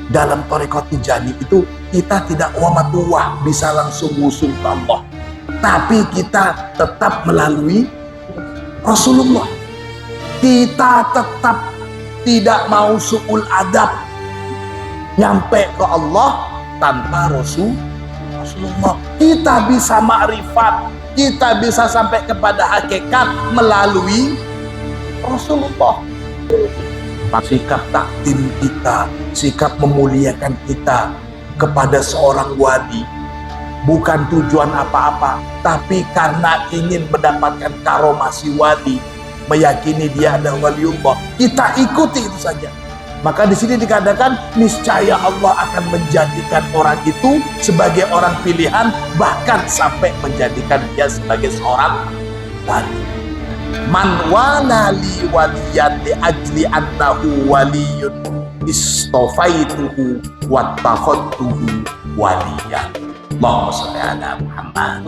dalam tarekat Tijani itu kita tidak wamatuwah bisa langsung wusul ke Allah, tapi kita tetap melalui Rasulullah. Kita tetap tidak mau su'ul adab nyampe ke Allah tanpa Rasulullah. Kita bisa ma'rifat, kita bisa sampai kepada hakikat melalui Rasulullah. Sikap takdim kita, sikap memuliakan kita kepada seorang wali bukan tujuan apa-apa, tapi karena ingin mendapatkan karomah si wali, meyakini dia adalah waliullah, kita ikuti itu saja. Maka di sini dikatakan niscaya Allah akan menjadikan orang itu sebagai orang pilihan, bahkan sampai menjadikan dia sebagai seorang wali. Man wana li waliyan li ajli annahu waliyun istofaituhu wattakhadtuhu waliyan. Allahumma sholli ala Muhammad.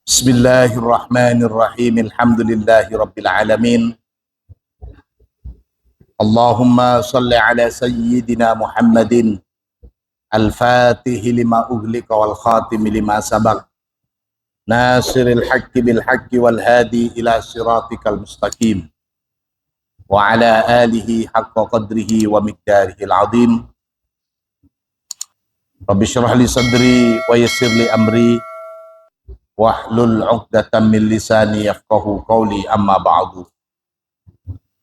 Bismillahirrahmanirrahim. Alhamdulillahi rabbil alamin. Allahumma sholli ala sayyidina Muhammadin al-fatihi lima ughliqa wal khatimi lima sabaq nasiril haqqi bil haqqi wal hadi ila siratikal mustaqim wa ala alihi haqqa qadrihi wa miqdarihi al-azim. Rabbi shrah li sadri wa yassir li amri wahlul 'uqdatam min lisani yafqahu qawli, amma ba'du.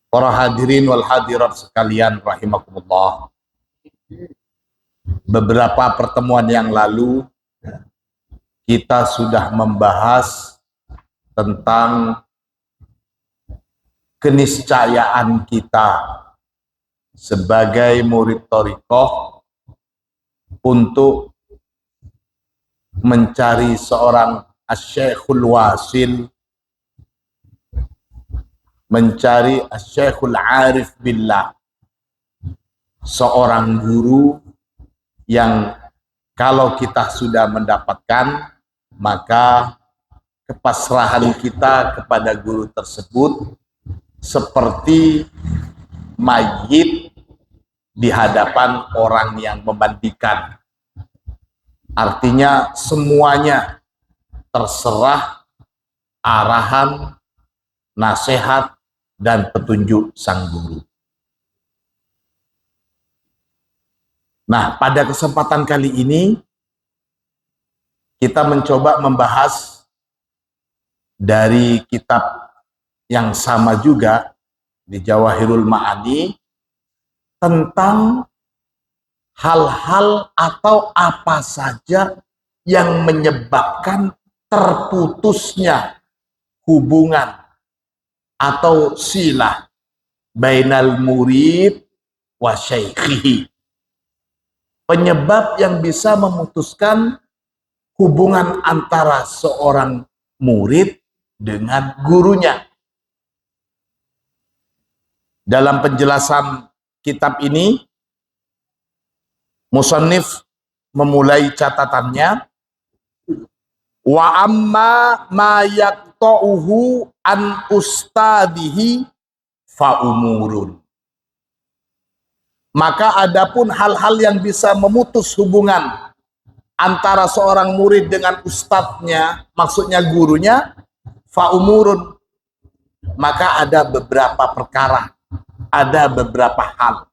Para hadirin wal hadirat sekalian rahimakumullah. Beberapa pertemuan yang lalu kita sudah membahas tentang keniscayaan kita sebagai murid thariqah untuk mencari seorang asy-syekhul wasil, mencari asy-syekhul arif billah, seorang guru yang kalau kita sudah mendapatkan, maka kepasrahan kita kepada guru tersebut seperti mayit di hadapan orang yang memandikan. Artinya semuanya terserah arahan, nasihat, dan petunjuk sang guru. Nah, pada kesempatan kali ini kita mencoba membahas dari kitab yang sama juga di Jawahirul Ma'ani tentang hal-hal atau apa saja yang menyebabkan terputusnya hubungan atau silah bainal murid wa syaikhihi. Penyebab yang bisa memutuskan hubungan antara seorang murid dengan gurunya. Dalam penjelasan kitab ini, musannif memulai catatannya, wa amma ma yaqta'uhu an ustadihi fa umurun. Maka adapun hal-hal yang bisa memutus hubungan antara seorang murid dengan ustadznya, maksudnya gurunya, fa umurun, maka ada beberapa perkara, ada beberapa hal.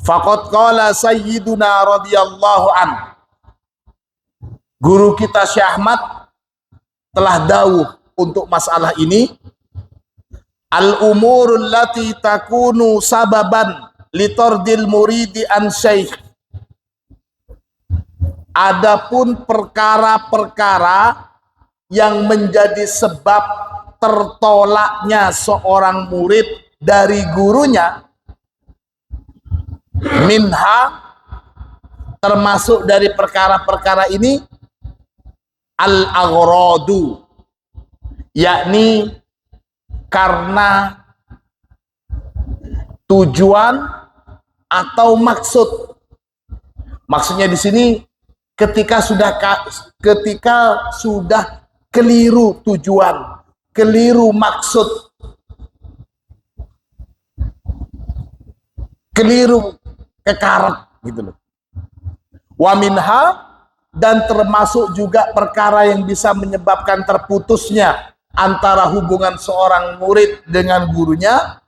Faqad qala sayyiduna radhiyallahu an, guru kita Syekh Ahmad telah dawuh untuk masalah ini, al-umurul lati takunu sababan litardil muridi an syekh. Adapun perkara-perkara yang menjadi sebab tertolaknya seorang murid dari gurunya, minha, termasuk dari perkara-perkara ini, al-aghradu, yakni karena tujuan atau maksud. Maksudnya di sini ketika sudah keliru tujuan, keliru maksud, keliru kekaret gitu loh. Wa minha, dan termasuk juga perkara yang bisa menyebabkan terputusnya antara hubungan seorang murid dengan gurunya,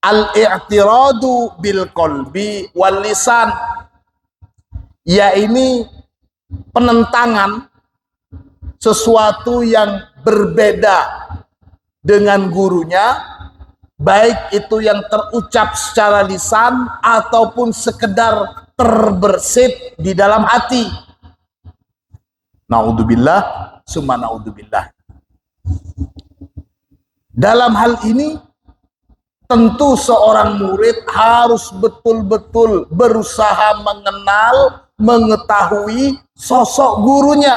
al-i'tiradu bil qalbi wal lisan, yaitu penentangan sesuatu yang berbeda dengan gurunya, baik itu yang terucap secara lisan ataupun sekedar terbersit di dalam hati. Naudzubillah, summa naudzubillah. Dalam hal ini tentu seorang murid harus betul-betul berusaha mengenal, mengetahui sosok gurunya,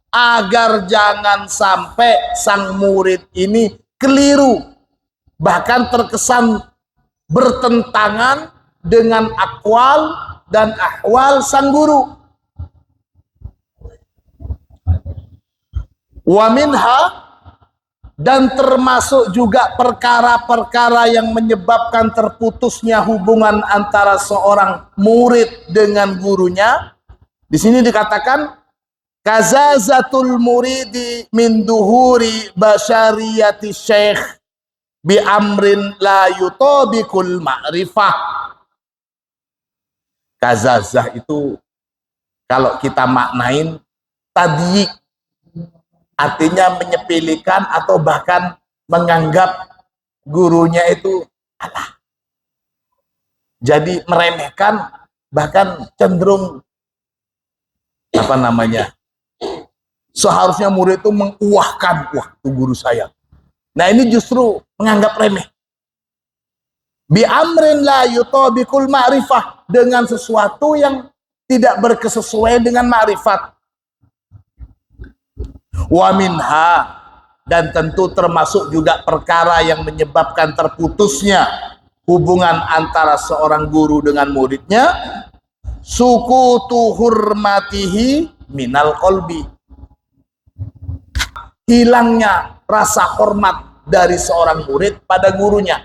agar jangan sampai sang murid ini keliru, bahkan terkesan bertentangan dengan akwal dan ahwal sang guru. Wa minha, dan termasuk juga perkara-perkara yang menyebabkan terputusnya hubungan antara seorang murid dengan gurunya. Di sini dikatakan kazazatul muridi min duhuri basyariyati syekh bi amrin la yutabiqul ma'rifah. Kazazah itu kalau kita maknain tadyik, artinya menyepelekan atau bahkan menganggap gurunya itu alah. Jadi meremehkan, bahkan cenderung apa namanya? Seharusnya murid itu menguahkan, wah itu guru saya. Nah ini justru menganggap remeh. Bi amrin la yutabiqul ma'rifah, dengan sesuatu yang tidak berkesesuaian dengan ma'rifat. Wa minha, dan tentu termasuk juga perkara yang menyebabkan terputusnya hubungan antara seorang guru dengan muridnya, sukutu hurmatihi minal qalbi, hilangnya rasa hormat dari seorang murid pada gurunya,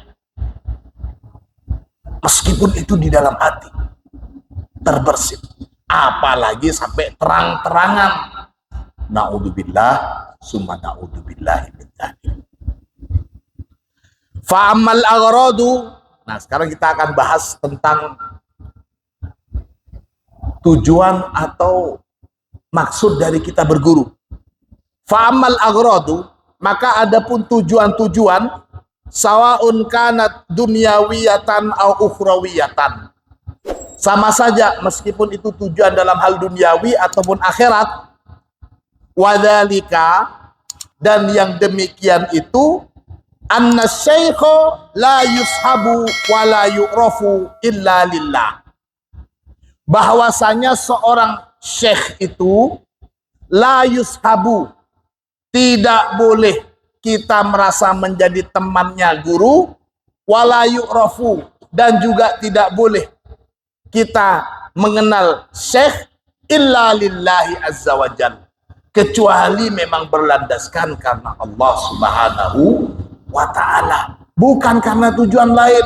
meskipun itu di dalam hati terbersit, apalagi sampai terang-terangan. Na'udzubillah, summa na'udzubillah min dzalik. Fa'amal aghradu. Nah, sekarang kita akan bahas tentang tujuan atau maksud dari kita berguru. Fa'amal aghradu, maka adapun tujuan-tujuan, sawaun kanat dunyawiyatan au ukhrawiyatan, sama saja meskipun itu tujuan dalam hal duniawi ataupun akhirat. Wadzalika, dan yang demikian itu, anna syaikha la yushabu wa la yu'rafu illa lillah, bahwasanya seorang syekh itu la yushabu, tidak boleh kita merasa menjadi temannya guru, wa la yu'rafu, dan juga tidak boleh kita mengenal syekh illa lillahi azza wa jalla, kecuali memang berlandaskan karena Allah Subhanahu wa ta'ala, bukan karena tujuan lain.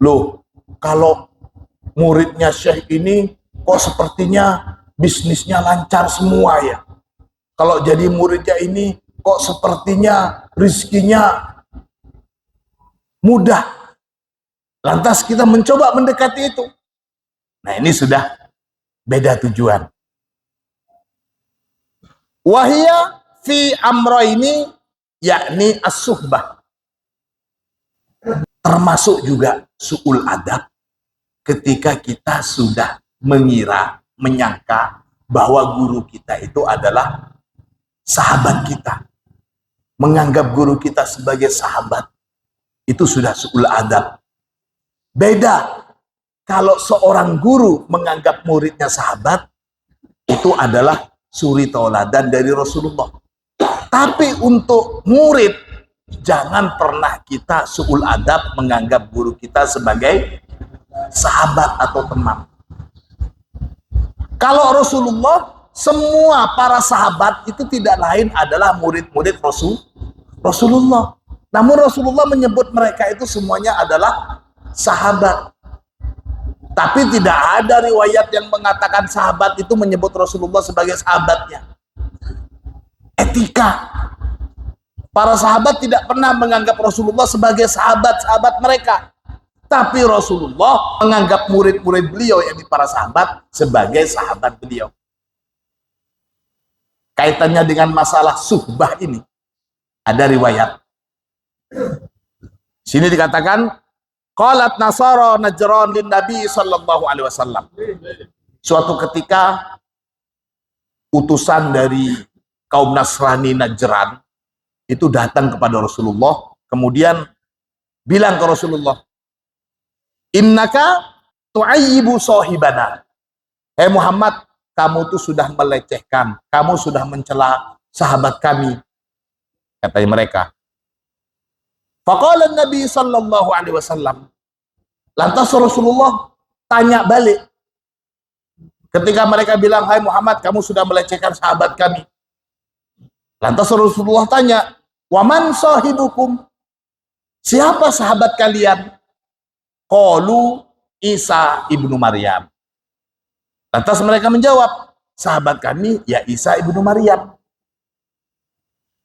Loh, kalau muridnya syekh ini kok sepertinya bisnisnya lancar semua ya, kalau jadi muridnya ini kok sepertinya rizkinya mudah, lantas kita mencoba mendekati itu. Nah ini sudah beda tujuan. Wahia fi amroini, yakni as-suhbah, termasuk juga su'ul adab, ketika kita sudah mengira, menyangka bahwa guru kita itu adalah sahabat kita, menganggap guru kita sebagai sahabat, itu sudah su'ul adab. Beda kalau seorang guru menganggap muridnya sahabat, itu adalah suri tauladan dari Rasulullah. Tapi untuk murid, jangan pernah kita su'ul adab menganggap guru kita sebagai sahabat atau teman. Kalau Rasulullah, semua para sahabat itu tidak lain adalah murid-murid Rasulullah. Namun Rasulullah menyebut mereka itu semuanya adalah sahabat. Tapi tidak ada riwayat yang mengatakan sahabat itu menyebut Rasulullah sebagai sahabatnya. Etika. Para sahabat tidak pernah menganggap Rasulullah sebagai sahabat-sahabat mereka. Tapi Rasulullah menganggap murid-murid beliau, yakni para sahabat, sebagai sahabat beliau. Kaitannya dengan masalah suhbah ini, ada riwayat. Sini dikatakan, qalat Nasara Najran lin Nabi sallallahu alaihi wasallam. Suatu ketika utusan dari kaum Nasrani Najran itu datang kepada Rasulullah, kemudian bilang ke Rasulullah, innaka tu'ayyibu sahibana. Hei Muhammad, kamu tuh sudah melecehkan, kamu sudah mencela sahabat kami, katanya mereka. Faqala Nabi sallallahu alaihi wasallam. Lantas Rasulullah tanya balik. Ketika mereka bilang, hai Muhammad, kamu sudah melecehkan sahabat kami. Lantas Rasulullah tanya, waman sahibukum? Siapa sahabat kalian? Qalu Isa ibnu Maryam. Lantas mereka menjawab, sahabat kami ya Isa ibnu Maryam.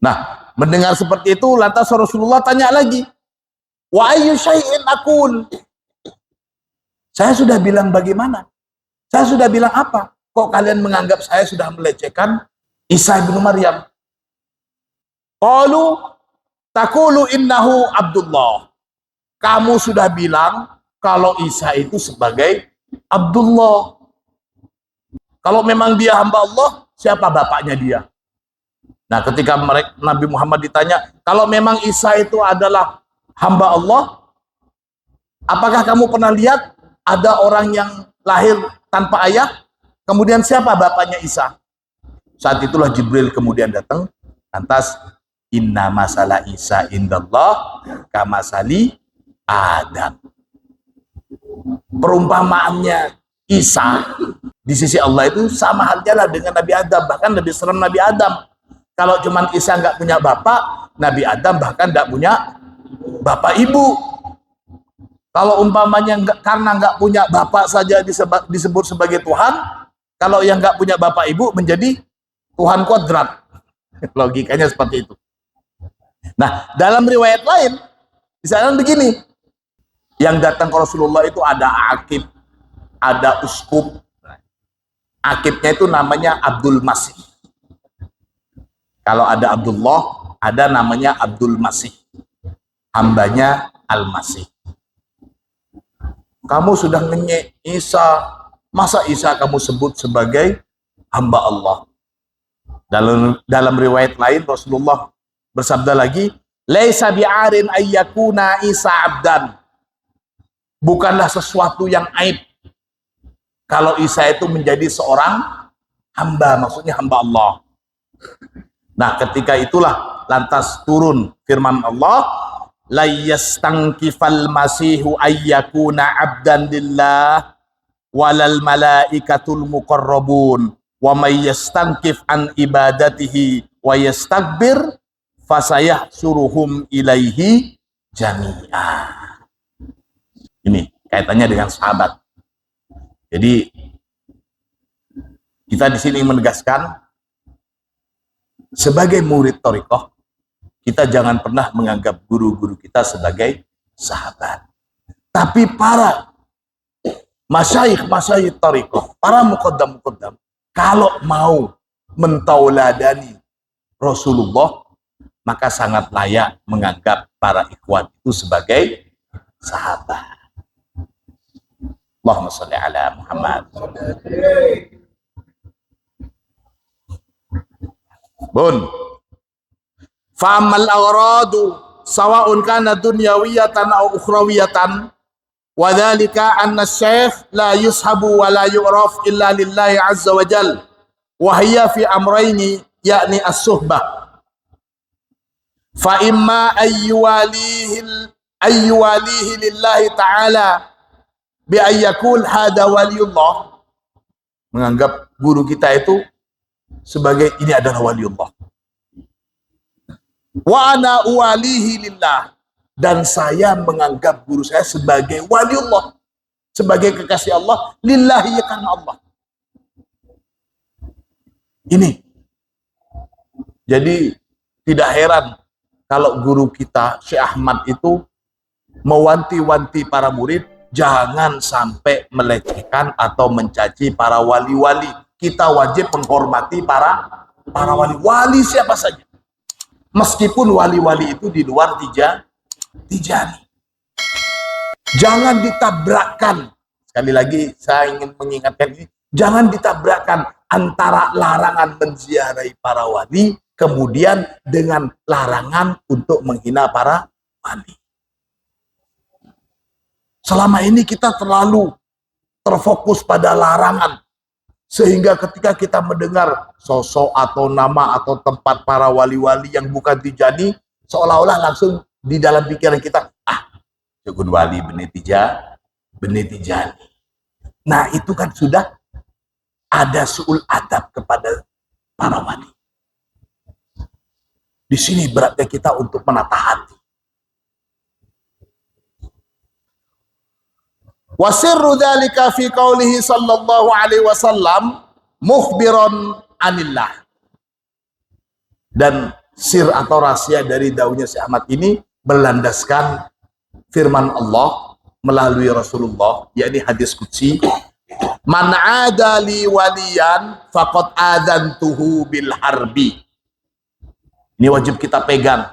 Nah, mendengar seperti itu, lantas Rasulullah tanya lagi, wa ayyu syai'in aqul? Saya sudah bilang bagaimana? Saya sudah bilang apa? Kok kalian menganggap saya sudah melecehkan Isa ibnu Maryam? Qalu taqulu innahu Abdullah. Kamu sudah bilang kalau Isa itu sebagai Abdullah. Kalau memang dia hamba Allah, siapa bapaknya dia? Nah, ketika Nabi Muhammad ditanya, kalau memang Isa itu adalah hamba Allah, apakah kamu pernah lihat ada orang yang lahir tanpa ayah? Kemudian siapa bapaknya Isa? Saat itulah Jibril kemudian datang, lantas inna masalah Isa indallah kamasali Adam. Perumpamaannya Isa di sisi Allah itu sama halnya lah dengan Nabi Adam, bahkan lebih serem Nabi Adam. Kalau cuman Isa nggak punya bapak, Nabi Adam bahkan nggak punya bapak ibu. Kalau umpamanya karena nggak punya bapak saja disebut sebagai Tuhan, kalau yang nggak punya bapak ibu menjadi Tuhan kuadrat. Logikanya seperti itu. Nah, dalam riwayat lain, misalnya begini, yang datang ke Rasulullah itu ada akib, ada uskup. Akibnya itu namanya Abdul Masih. Kalau ada Abdullah, ada namanya Abdul Masih. Hambanya Al-Masih. Kamu sudah ngenyek Isa, masa Isa kamu sebut sebagai hamba Allah? Dalam riwayat lain Rasulullah bersabda lagi, laisa bi'arin ayyakuna Isa abdan. Bukanlah sesuatu yang aib kalau Isa itu menjadi seorang hamba, maksudnya hamba Allah. Nah, ketika itulah lantas turun firman Allah, la yastankifal masihu ayyakuna abdan lillah walal malaikatul muqarrabun wa may yastankif an ibadatihi wa yastakbir fasayahsuruhum ilaihi jami'ah. Ini kaitannya dengan sahabat. Jadi kita di sini menegaskan sebagai murid thariqah, kita jangan pernah menganggap guru-guru kita sebagai sahabat. Tapi para masyayikh thariqah, para muqaddam-muqaddam, kalau mau mentauladani Rasulullah, maka sangat layak menganggap para ikhwan itu sebagai sahabat. Allahumma sholli ala Muhammad. Bun. Fa'amal aghradu sawa'un kana dunyawiyatan aw ukhrawiyatan wa dhalika anna asy-syaikh la yushabu wa la yu'raf illa lillahi azza wa jal wa hiya fi amrayni yakni as-suhbah fa imma ayyuwalihi lillahi ta'ala bi ayyakul hada waliyullah menganggap guru kita itu sebagai ini adalah waliullah. Wa ana uwalihi lillah, dan saya menganggap guru saya sebagai waliullah, sebagai kekasih Allah, lillahi, karena Allah. Ini. Jadi tidak heran kalau guru kita Syekh Ahmad itu mewanti-wanti para murid jangan sampai melecehkan atau mencaci para wali-wali. Kita wajib menghormati para wali. Wali siapa saja. Meskipun wali-wali itu di luar Tijani. Jangan ditabrakkan. Sekali lagi saya ingin mengingatkan ini. Jangan ditabrakkan antara larangan menziarahi para wali kemudian dengan larangan untuk menghina para wali. Selama ini kita terlalu terfokus pada larangan, sehingga ketika kita mendengar sosok atau nama atau tempat para wali-wali yang bukan Tijani, seolah-olah langsung di dalam pikiran kita, Syekh Wali benih Tijani. Nah itu kan sudah ada su'ul adab kepada para wali. Di sini beratnya kita untuk menata hati. Wa sirru dzalika fi qaulihi sallallahu alaihi wasallam mukhbiran anillah. Dan sir atau rahasia dari daunnya Syekh Ahmad ini berlandaskan firman Allah melalui Rasulullah, yakni hadis qudsi, man adali waliyan faqad adantuhu bil harbi. Ini wajib kita pegang.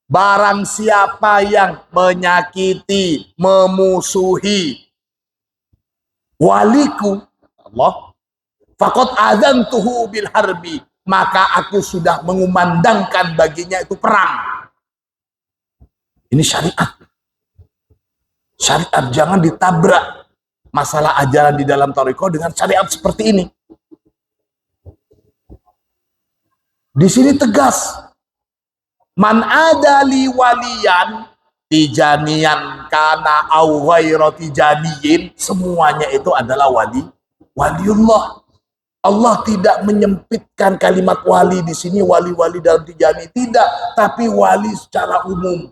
Barang siapa yang menyakiti, memusuhi waliku, Allah, faqad adzantuhu bil harbi, maka aku sudah mengumandangkan baginya itu perang. Ini syariat. Syariat, jangan ditabrak masalah ajaran di dalam thariqah dengan syariat seperti ini. Di sini tegas. Man adali waliyan tijaniyan kana au ghairu tijaniyin, semuanya itu adalah waliullah. Allah tidak menyempitkan kalimat wali di sini, wali-wali dalam Tijani, tidak, tapi wali secara umum.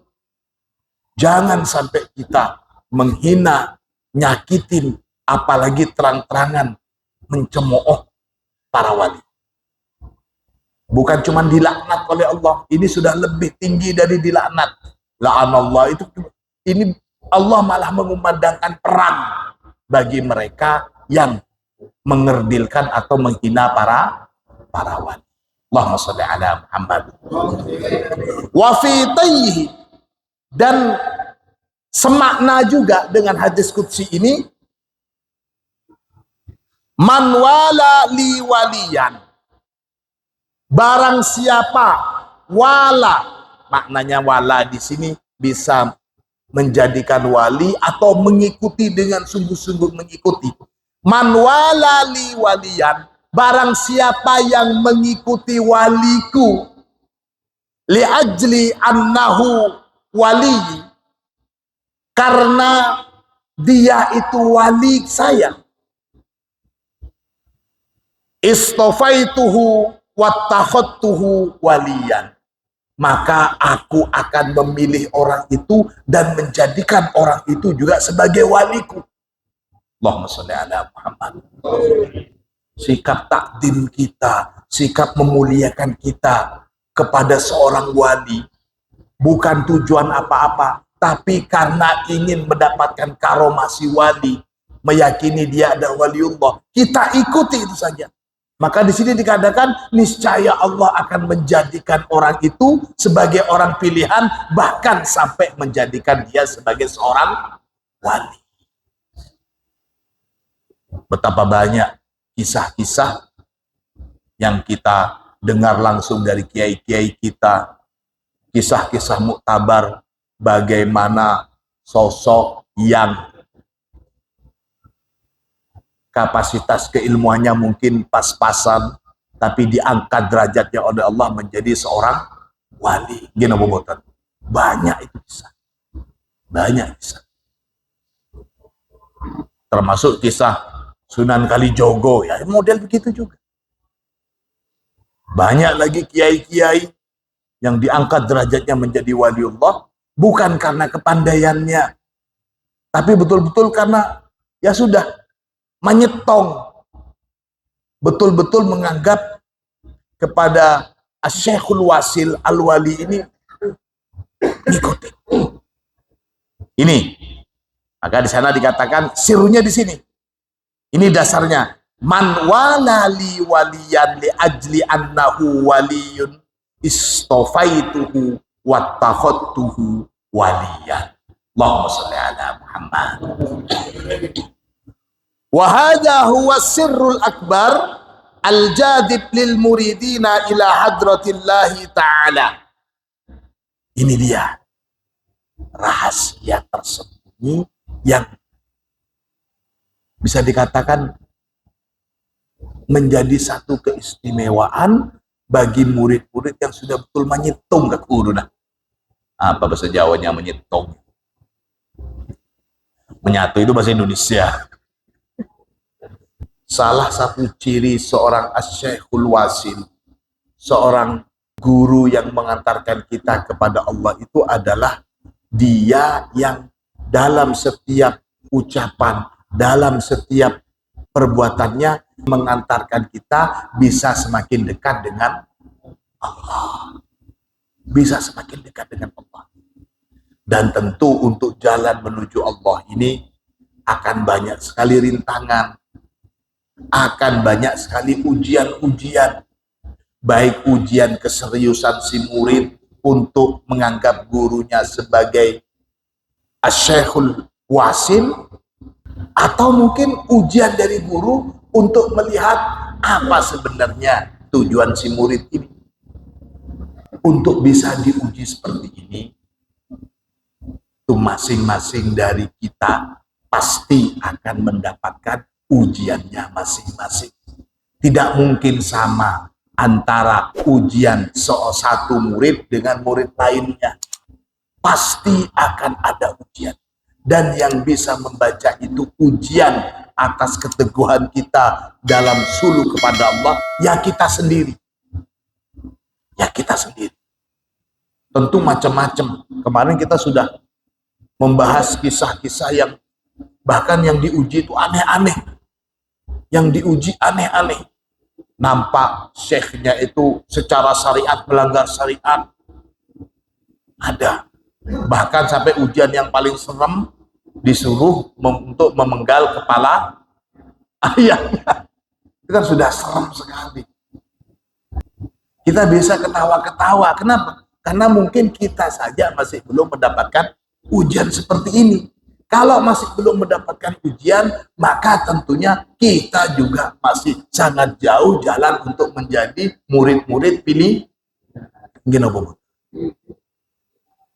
Jangan sampai kita menghina, nyakitin, apalagi terang-terangan mencemooh para wali. Bukan cuma dilaknat oleh Allah, ini sudah lebih tinggi dari dilaknat. La'anallah itu, ini Allah malah mengumandangkan perang bagi mereka yang mengerdilkan atau menghina para wali. Allahumma sholli ala Muhammad. Wa fi tayyihi, dan semakna juga dengan hadis qudsi ini, man wala li waliyan, barang siapa wala, maknanya wala di sini bisa menjadikan wali atau mengikuti dengan sungguh-sungguh mengikuti. Man wala li waliyan, barang siapa yang mengikuti waliku, li ajli annahu wali, karena dia itu wali saya, istofaituhu wattakhadtuhu waliyan, maka aku akan memilih orang itu dan menjadikan orang itu juga sebagai waliku. Allahumma sholli ala Muhammad. Sikap takdim kita, sikap memuliakan kita kepada seorang wali bukan tujuan apa-apa, tapi karena ingin mendapatkan karomah si wali, meyakini dia adalah waliullah, kita ikuti itu saja. Maka di sini dikatakan niscaya Allah akan menjadikan orang itu sebagai orang pilihan, bahkan sampai menjadikan dia sebagai seorang wali. Betapa banyak kisah-kisah yang kita dengar langsung dari kiai-kiai kita, kisah-kisah muktabar, bagaimana sosok yang kapasitas keilmuannya mungkin pas-pasan, tapi diangkat derajatnya oleh Allah menjadi seorang wali. Gini bobotan. Banyak itu kisah. Banyak kisah. Termasuk kisah Sunan Kalijogo, ya model begitu juga. Banyak lagi kiai-kiai yang diangkat derajatnya menjadi waliullah, bukan karena kepandaiannya, tapi betul-betul karena ya sudah menyetong, betul-betul menganggap kepada Asy-Syekhul Wasil Al-Wali ini ngikutin. Ini, maka di sana dikatakan sirrunya di sini. Ini dasarnya. Man walali waliyan li ajli annahu waliyun istofaituhu wattakhadtuhu waliyan. Allahumma shalli ala Muhammad. Wa hadha huwa sirrul akbar al-jadib lil muridina ila hadratillahi ta'ala. Ini dia rahasia tersembunyi yang bisa dikatakan menjadi satu keistimewaan bagi murid-murid yang sudah betul menyitung ke guru. Nah, apa bahasa Jawanya menyitung? Menyatu itu bahasa Indonesia. Salah satu ciri seorang Asy-Syekhul Wasil, seorang guru yang mengantarkan kita kepada Allah itu adalah dia yang dalam setiap ucapan, dalam setiap perbuatannya mengantarkan kita bisa semakin dekat dengan Allah. Bisa semakin dekat dengan Allah. Dan tentu untuk jalan menuju Allah ini akan banyak sekali rintangan, akan banyak sekali ujian-ujian, baik ujian keseriusan si murid untuk menganggap gurunya sebagai Asy-Syekhul Wasil, atau mungkin ujian dari guru untuk melihat apa sebenarnya tujuan si murid ini. Untuk bisa diuji seperti ini, itu masing-masing dari kita pasti akan mendapatkan ujiannya masing-masing. Tidak mungkin sama antara ujian satu murid dengan murid lainnya. Pasti akan ada ujian. Dan yang bisa membaca itu ujian atas keteguhan kita dalam suluk kepada Allah, ya kita sendiri. Ya kita sendiri. Tentu macam-macam. Kemarin kita sudah membahas kisah-kisah yang bahkan yang diuji itu aneh-aneh. Yang diuji aneh-aneh. Nampak syekhnya itu secara syariat melanggar syariat. Ada. Bahkan sampai ujian yang paling serem, disuruh untuk memenggal kepala ayahnya. Itu kan sudah serem sekali. Kita bisa ketawa-ketawa. Kenapa? Karena mungkin kita saja masih belum mendapatkan ujian seperti ini. Kalau masih belum mendapatkan ujian, maka tentunya kita juga masih sangat jauh jalan untuk menjadi murid-murid pilih.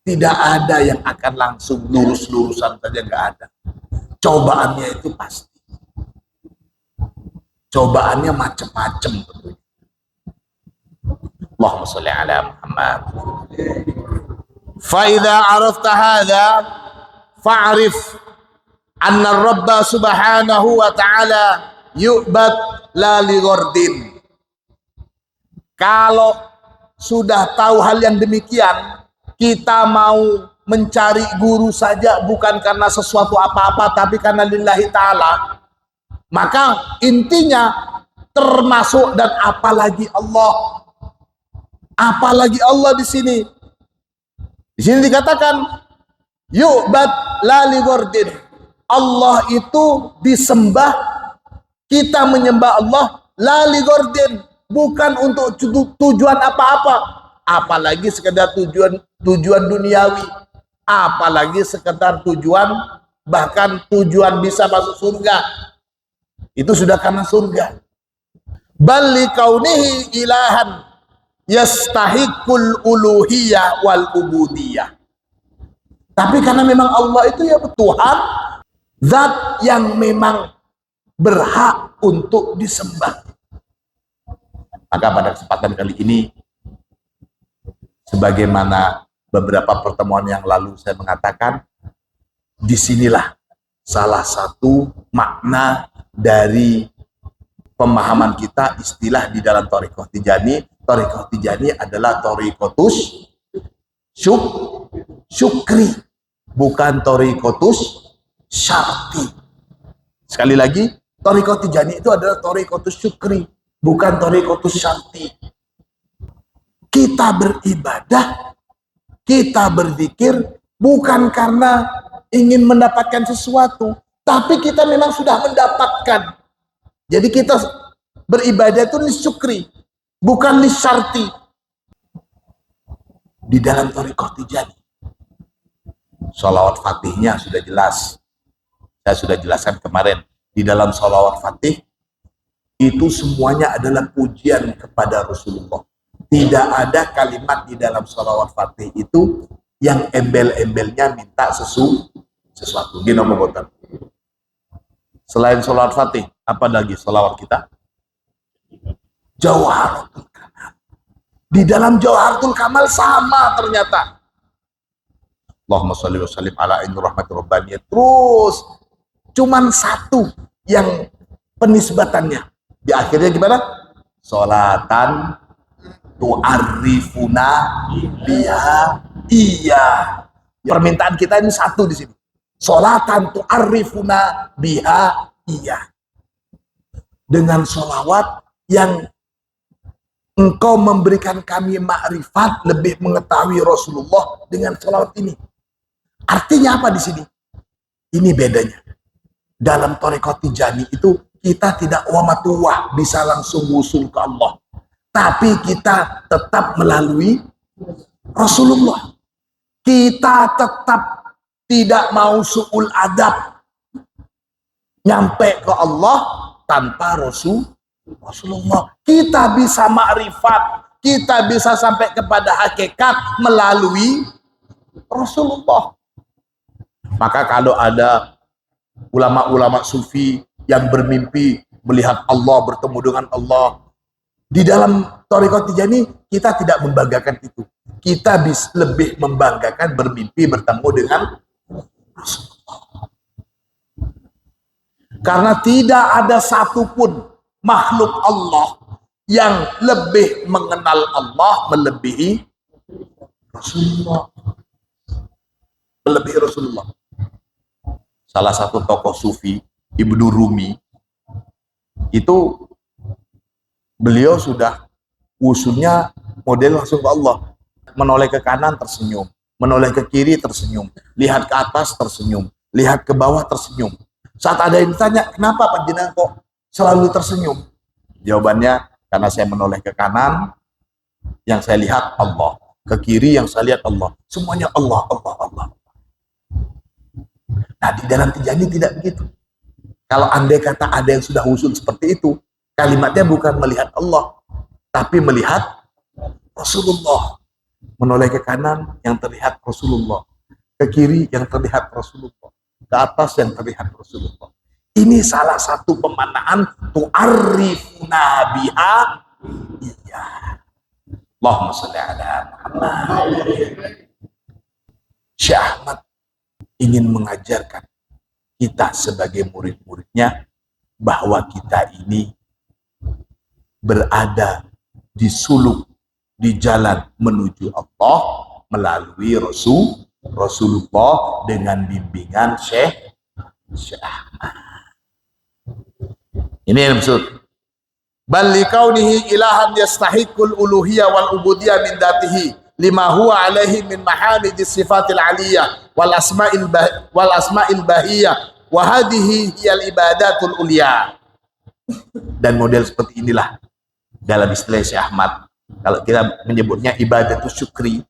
Tidak ada yang akan langsung lurus-lurusan saja, nggak ada. Cobaannya itu pasti. Cobaannya macam-macam. Allahumma sholli ala Muhammad. Fa idza arafta hadza fa'rif anna ar-rabb subhanahu wa ta'ala yu'bad la li ghardin. Kalau sudah tahu hal yang demikian, kita mau mencari guru saja bukan karena sesuatu apa-apa, tapi karena lillahi ta'ala, maka intinya termasuk dan apalagi Allah. Apalagi Allah di sini. Di sini dikatakan yu'bad la li ghardin. Allah itu disembah, kita menyembah Allah la li ghardin, bukan untuk tujuan apa-apa. Apalagi sekedar tujuan duniawi, apalagi sekedar tujuan, bahkan tujuan bisa masuk surga, itu sudah karena surga. Bal li kaunihi ilahan yastahiqul uluhiyah wal ubudiyah. Tapi karena memang Allah itu ya Tuhan, zat yang memang berhak untuk disembah. Maka pada kesempatan kali ini, sebagaimana beberapa pertemuan yang lalu saya mengatakan, disinilah salah satu makna dari pemahaman kita istilah di dalam Thariqah Tijani. Thariqah Tijani adalah Thariqatus syukri, bukan Thariqatus syarti. Sekali lagi, Thariqah Tijani itu adalah Thariqatus syukri, bukan Thariqatus syarti. Kita beribadah, kita berzikir bukan karena ingin mendapatkan sesuatu, tapi kita memang sudah mendapatkan. Jadi kita beribadah itu lisyukri, bukan lisyarti. Di dalam Thariqah Tijani, sholawat fatihnya sudah jelas. Saya sudah jelaskan kemarin. Di dalam sholawat fatih, itu semuanya adalah pujian kepada Rasulullah. Tidak ada kalimat di dalam sholawat fatih itu yang embel-embelnya minta sesuatu. Gini apa boten? Selain sholawat fatih, apa lagi sholawat kita? Jawharatul Kamal. Di dalam Jawharatul Kamal sama ternyata. Allahumma sholli wa sallim ala aini rahmatir rabbaniyah. Terus cuman satu yang penisbatannya. Di akhirnya gimana? Sholatan tu'arrifuna biha iya. Permintaan kita ini satu di sini. Sholatan tu'arrifuna biha iya. Dengan sholawat yang engkau memberikan kami makrifat, lebih mengetahui Rasulullah dengan sholawat ini. Artinya apa di sini? Ini bedanya. Dalam Thariqah Tijani itu kita tidak wamatuwah bisa langsung wusul ke Allah, tapi kita tetap melalui Rasulullah. Kita tetap tidak mau su'ul adab, nyampe ke Allah tanpa Rasulullah. Kita bisa makrifat, kita bisa sampai kepada hakikat melalui Rasulullah. Maka kalau ada ulama-ulama sufi yang bermimpi melihat Allah, bertemu dengan Allah, di dalam Thariqah Tijani kita tidak membanggakan itu. Kita lebih membanggakan bermimpi bertemu dengan Rasulullah. Karena tidak ada satupun makhluk Allah yang lebih mengenal Allah melebihi Rasulullah. Melebihi Rasulullah. Salah satu tokoh sufi, Ibnu Rumi, itu beliau sudah usulnya model langsung ke Allah. Menoleh ke kanan tersenyum, menoleh ke kiri tersenyum, lihat ke atas tersenyum, lihat ke bawah tersenyum. Saat ada yang ditanya, kenapa panjenengan kok selalu tersenyum? Jawabannya, karena saya menoleh ke kanan, yang saya lihat Allah. Ke kiri yang saya lihat Allah. Semuanya Allah, Allah, Allah. Nah, di dalam Tijani tidak begitu. Kalau andai kata ada yang sudah usul seperti itu, kalimatnya bukan melihat Allah, tapi melihat Rasulullah. Menoleh ke kanan yang terlihat Rasulullah, ke kiri yang terlihat Rasulullah, ke atas yang terlihat Rasulullah. Ini salah satu pemanaan tu'arrifuna biha iya. Allahumma sholli ala Muhammad. Syekh Ahmad ingin mengajarkan kita sebagai murid-muridnya bahwa kita ini berada di suluk, di jalan menuju Allah melalui Rasulullah dengan bimbingan Syekh Ahmad. Ini yang maksud. Bal likaunihi ilahan yastahiqul uluhiyah wal ubudiyah min datihi lima huwa alaihi min mahamidis sifatil aliyah wal asma'il bahiyah wa hadhihi hiyal ibadatul ulia. Dan model seperti inilah dalam istilah Syekh Ahmad, kalau kita menyebutnya ibadatul syukri,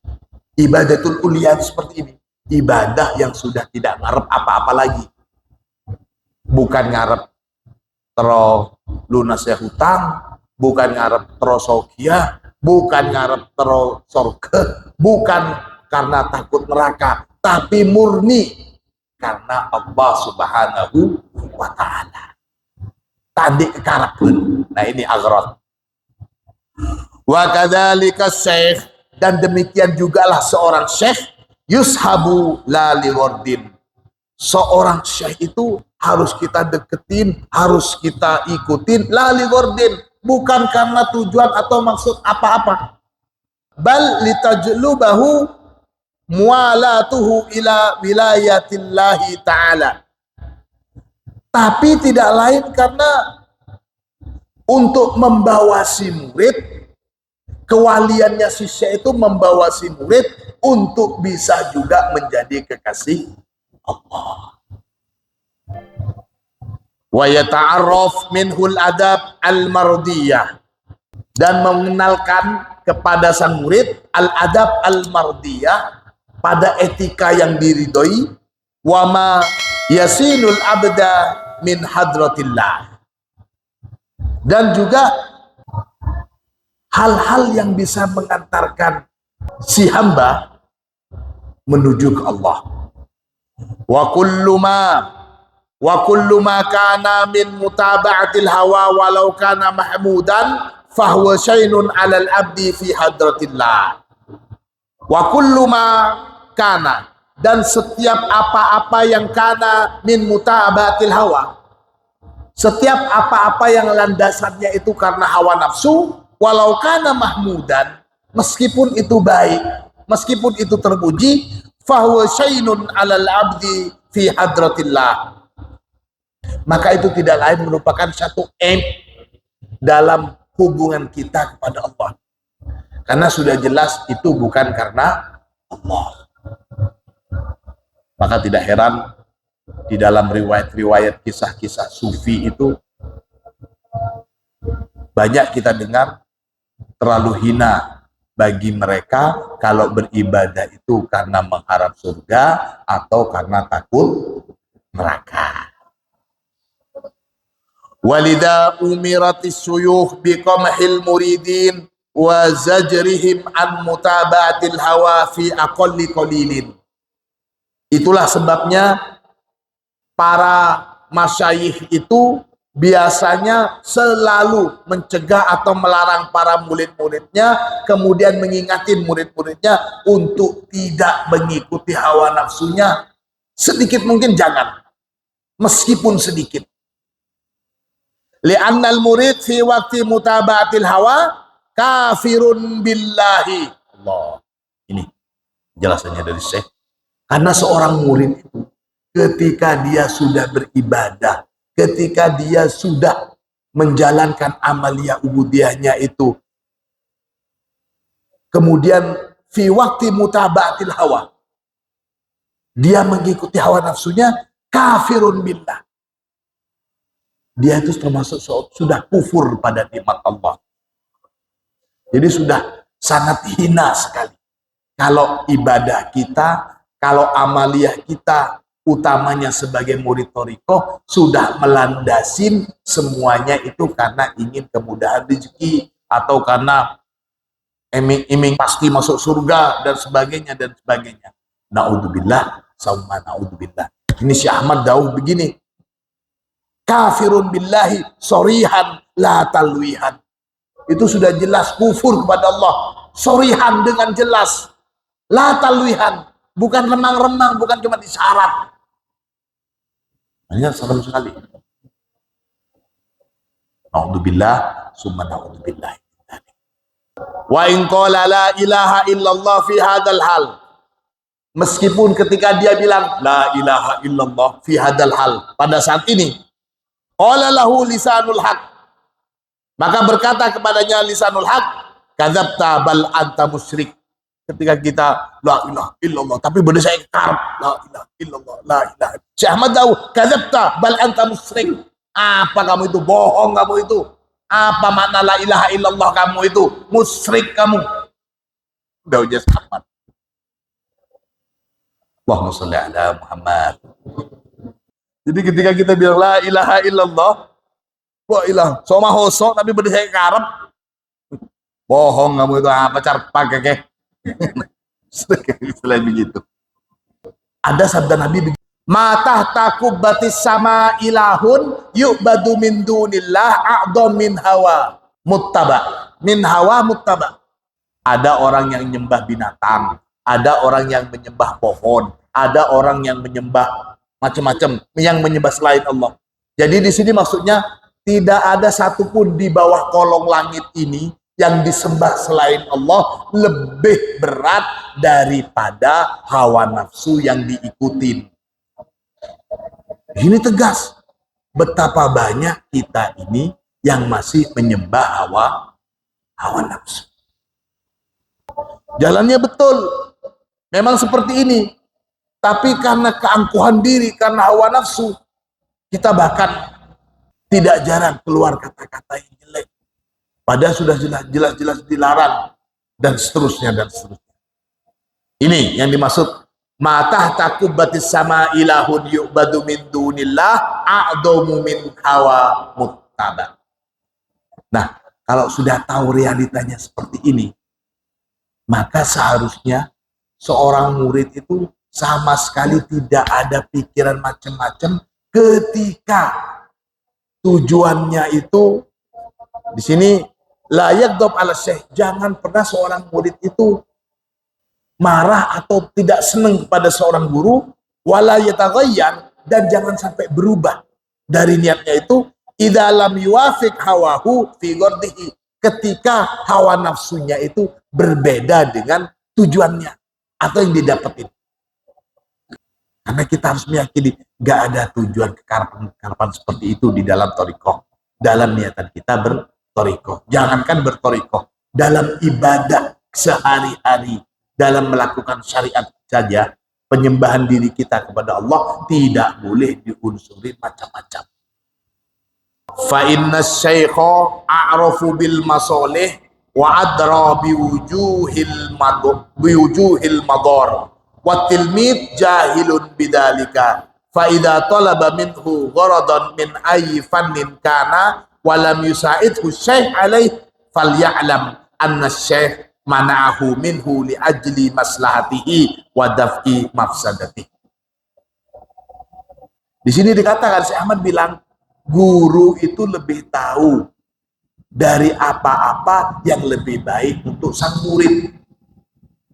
ibadatul ulia seperti ini. Ibadah yang sudah tidak ngarep apa-apa lagi. Bukan ngarep tero lunasnya hutang, bukan ngarep tero sogia, bukan ngarep tero sorga, bukan karena takut neraka, tapi murni karena Allah Subhanahu wa ta'ala. Tadi kekarapan. Nah, ini aghrad. Wa kadzalika syekh, dan demikian jugalah seorang syekh yushabu la liwardin. seorang syekh itu harus kita deketin, harus kita ikutin, lali gordin, bukan karena tujuan atau maksud apa-apa. Bal litajlubahu mualatuhu ila wilayatillahi ta'ala. Tapi tidak lain karena untuk membawa si murid, kewaliannya si syekh itu membawa si murid untuk bisa juga menjadi kekasih Allah. Wa yata'arraf minhul adab al-mardiyah, dan mengenalkan kepada sang murid al-adab al-mardiyah, pada etika yang diridhoi, wa ma yasinul abda min hadratillah, dan juga hal-hal yang bisa mengantarkan si hamba menuju ke Allah. Wa kullu ma kana min mutaba'atil hawa walau kana mahmudan fahuwa syainun 'alal abdi fi hadratillah. Wa kullu ma kana, dan setiap apa-apa yang kana min mutaba'atil hawa, setiap apa-apa yang landasannya itu karena hawa nafsu, walau kana mahmudan, meskipun itu baik, meskipun itu terpuji, fahuwa syainun 'alal abdi fi hadratillah, maka itu tidak lain merupakan satu aim dalam hubungan kita kepada Allah, karena sudah jelas itu bukan karena Allah. Maka tidak heran di dalam riwayat-riwayat kisah-kisah sufi itu banyak kita dengar terlalu hina bagi mereka kalau beribadah itu karena mengharap surga atau karena takut neraka. Walidha umiratis suyuh biqamhil muridin wa zajrihim an mutaba'atil hawa fi aqalli qalilin. Itulah sebabnya para masyayikh itu biasanya selalu mencegah atau melarang para murid-muridnya, kemudian mengingatin murid-muridnya untuk tidak mengikuti hawa nafsunya. Sedikit mungkin jangan, meskipun sedikit. Li'annal murid fi waqti mutaba'atil hawa kafirun billahi. Allah. Ini jelasannya dari Syekh. Karena seorang murid itu ketika dia sudah beribadah, ketika dia sudah menjalankan amaliyah ubudiyahnya itu, kemudian fi waqti mutaba'atil hawa, dia mengikuti hawa nafsunya, kafirun billah. Dia itu termasuk sudah kufur pada nikmat Allah. Jadi sudah sangat hina sekali. Kalau ibadah kita, kalau amaliyah kita, utamanya sebagai murid thariqah, sudah melandasin semuanya itu karena ingin kemudahan rezeki, atau karena iming-iming pasti masuk surga, dan sebagainya, dan sebagainya. Na'udzubillah, summa na'udzubillah. Ini Syekh Ahmad Daud begini, kafirun billahi sorihan la talwihan. Itu sudah jelas kufur kepada Allah, sorihan dengan jelas, la talwihan, bukan remang-remang, bukan cuma isyarat. Hanya serem sekali. Na'udzubillah, summa na'udzubillah. Wa in qala la ilaha illallah fi hadal hal, meskipun ketika dia bilang la ilaha illallah fi hadal hal, pada saat ini, qala lahu lisanul haq, maka berkata kepadanya lisanul haq, kadzabta bal anta musyrik. Ketika kita la ilaha illallah tapi benar saya karep la ilaha illallah, la ilaha. Syekh Ahmad Daud, kadzabta bal anta musyrik. Apa kamu itu? Bohong kamu itu. Apa makna la ilaha illallah kamu itu? Musyrik kamu. Daud Syekh Ahmad. Allahumma sholli ala Muhammad. Jadi ketika kita bilang la ilaha illallah, wa ilah soma hoso tapi bener saya karep, bohong kamu itu, apa carpak keke. Selain begitu, ada sabda Nabi begini, ma tahta batis sama ilahun yu'badu min dunillah a'dham min hawa muttaba, min hawa muttaba. Ada orang yang menyembah binatang, ada orang yang menyembah pohon, ada orang yang menyembah macam-macam yang menyembah selain Allah. Jadi di sini maksudnya tidak ada satupun di bawah kolong langit ini yang disembah selain Allah lebih berat daripada hawa nafsu yang diikutin. Ini tegas. Betapa banyak kita ini yang masih menyembah hawa nafsu. Jalannya betul, memang seperti ini. Tapi karena keangkuhan diri, karena hawa nafsu, kita bahkan tidak jarang keluar kata-kata yang jelek. Padahal sudah jelas-jelas dilarang, dan seterusnya, dan seterusnya. Ini yang dimaksud, matah takubatis sama ilahun yu'badu min dunillah a'domu min hawa muttaba. Nah, kalau sudah tahu realitanya seperti ini, maka seharusnya seorang murid itu sama sekali tidak ada pikiran macam-macam ketika tujuannya itu di sini layak dob ala syekh. Jangan pernah seorang murid itu marah atau tidak senang kepada seorang guru, wala yataghayyan, dan jangan sampai berubah dari niatnya itu idza lam yuwafiq hawahu fi ghardihi, ketika hawa nafsunya itu berbeda dengan tujuannya atau yang didapetin. Karena kita harus meyakini gak ada tujuan kekarapan seperti itu di dalam thariqah, dalam niatan kita berthariqah. Jangankan berthariqah, dalam ibadah sehari-hari, dalam melakukan syariat saja, penyembahan diri kita kepada Allah tidak boleh diunsuri macam-macam. Fa inna syaikha a'rafu bil masalih wa adra biwujuhil madar wa tilmid jahilun bidzalika fa idza talaba minhu gharadan min ayyi fannin kana wa lam yusaidhu syekh alaih falyalam anna syekh mana'ahu minhu li ajli maslahatihi wa daf'i mafsadatihi. Di sini dikatakan, Syekh Ahmad bilang guru itu lebih tahu dari apa-apa yang lebih baik untuk sang murid.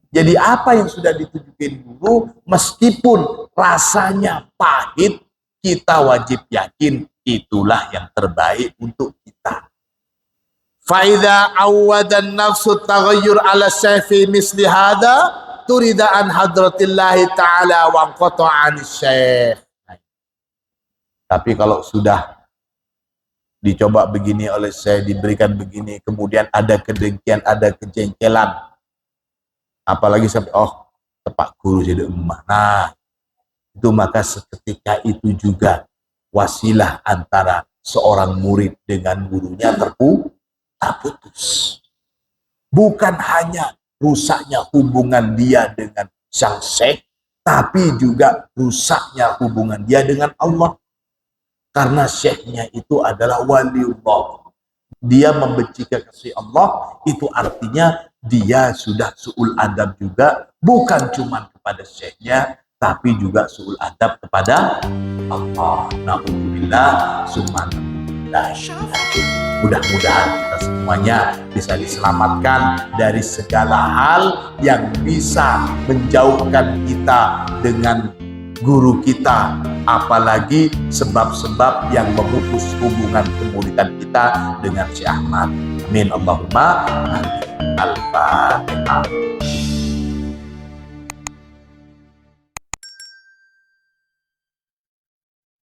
Jadi apa yang sudah ditujukin guru, meskipun rasanya pahit, kita wajib yakin itulah yang terbaik untuk kita. Faida awadan nafsu taghayyur ala syaifi misli hada turida an hadratillahi ta'ala wa qata'an syekh. Tapi kalau sudah dicoba begini oleh saya, diberikan begini, kemudian ada kedengkian, ada kejengkelan, apalagi sampai tepak guru jadi emak. Nah, itu maka seketika itu juga wasilah antara seorang murid dengan gurunya terputus. Bukan hanya rusaknya hubungan dia dengan sang syekh, tapi juga rusaknya hubungan dia dengan Allah. Karena syekhnya itu adalah waliullah. Dia membenci kekasih Allah, itu artinya dia sudah su'ul adab juga, bukan cuma kepada syekhnya, tapi juga su'ul adab kepada Allah. Na'udzubillah, subhanallah. Mudah-mudahan kita semuanya bisa diselamatkan dari segala hal yang bisa menjauhkan kita dengan guru kita, apalagi sebab-sebab yang memutus hubungan kemuridan kita dengan Syekh Ahmad. Amin Allahumma amin. Al-Fatihah.